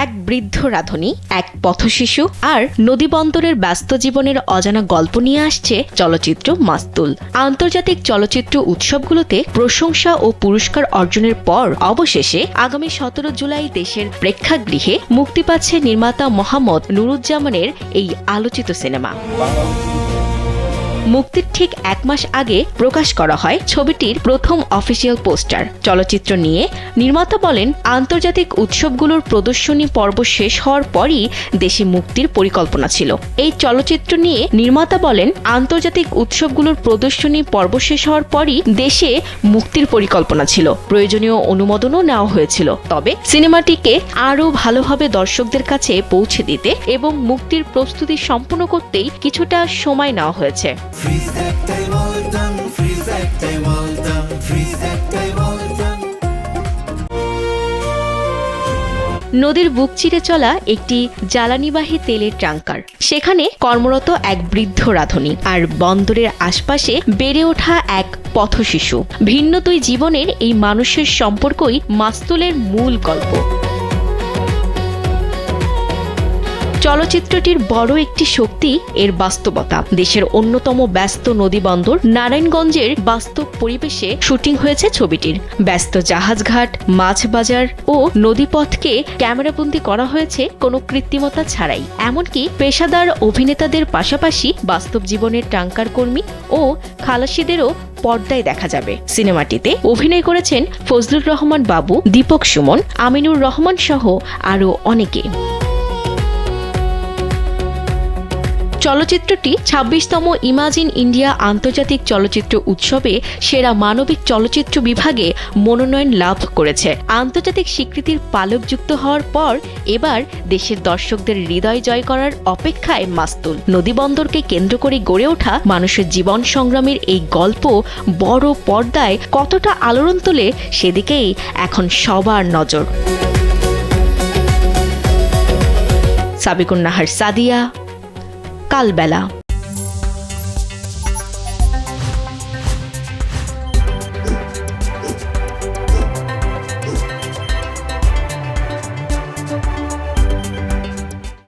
এক বৃদ্ধ রাঁধুনি, এক পথশিশু আর নদীবন্দরের ব্যস্ত জীবনের অজানা গল্প নিয়ে আসছে চলচ্চিত্র মাস্তুল। আন্তর্জাতিক চলচ্চিত্র উৎসবগুলোতে প্রশংসা ও পুরস্কার অর্জনের পর অবশেষে আগামী 17 জুলাই দেশের প্রেক্ষাগৃহে মুক্তি পাচ্ছে নির্মাতা মোহাম্মদ নুরুজ্জামানের এই আলোচিত সিনেমা। মুক্তির ঠিক 1 মাস আগে প্রকাশ করা হয় ছবিটির প্রথম অফিসিয়াল পোস্টার। চলচ্চিত্র নিয়ে নির্মাতা বলেন, আন্তর্জাতিক উৎসবগুলোর প্রদর্শনী পর্ব শেষ হওয়ার পরই দেশে মুক্তির পরিকল্পনা ছিল। এই চলচ্চিত্র নিয়ে নির্মাতা বলেন, আন্তর্জাতিক উৎসবগুলোর প্রদর্শনী পর্ব শেষ হওয়ার পরই দেশে মুক্তির পরিকল্পনা ছিল। প্রয়োজনীয় অনুমোদনও নেওয়া হয়েছিল। তবে সিনেমাটিকে আরও ভালোভাবে দর্শকদের কাছে পৌঁছে দিতে এবং মুক্তির প্রস্তুতি সম্পূর্ণ করতেই কিছুটা সময় নেওয়া হয়েছে। নদীর বুক চিরে চলা একটি জ্বালানিবাহী তেলের ট্যাঙ্কার, সেখানে কর্মরত এক বৃদ্ধ রাঁধুনি আর বন্দরের আশপাশে বেড়ে ওঠা এক পথশিশু। ভিন্ন দুই জীবনের এই মানুষের সম্পর্কই মাস্তুলের মূল গল্প। চলচ্চিত্রটির বড় একটি শক্তি এর বাস্তবতা। দেশের অন্যতম ব্যস্ত নদীবন্দর নারায়ণগঞ্জের বাস্তব পরিবেশে শুটিং হয়েছে ছবিটির। ব্যস্ত জাহাজঘাট, মাছ বাজার ও নদীপথকে ক্যামেরাবন্দি করা হয়েছে কোনো কৃত্রিমতা ছাড়াই। এমনকি পেশাদার অভিনেতাদের পাশাপাশি বাস্তব জীবনের ট্যাঙ্কার কর্মী ও খালাসিদেরও পর্দায় দেখা যাবে। সিনেমাটিতে অভিনয় করেছেন ফজলুর রহমান বাবু, দীপক সুমন, আমিনুর রহমান সহ আরও অনেকে। চলচ্চিত্রটি 26তম ইমাজিন ইন্ডিয়া আন্তর্জাতিক চলচ্চিত্র উৎসবে সেরা মানবিক চলচ্চিত্র বিভাগে মনোনয়ন লাভ করেছে। আন্তর্জাতিক স্বীকৃতির পালকযুক্ত হওয়ার পর এবার দেশের দর্শকদের হৃদয় জয় করার অপেক্ষায় মাস্তুল। নদীবন্দরকে কেন্দ্র করে গড়ে ওঠা মানুষের জীবন সংগ্রামের এই গল্প বড় পর্দায় কতটা আলোড়ন তোলে সেদিকেই এখন সবার নজর। সাবিকুন নাহার, সাদিয়া, কালবেলা।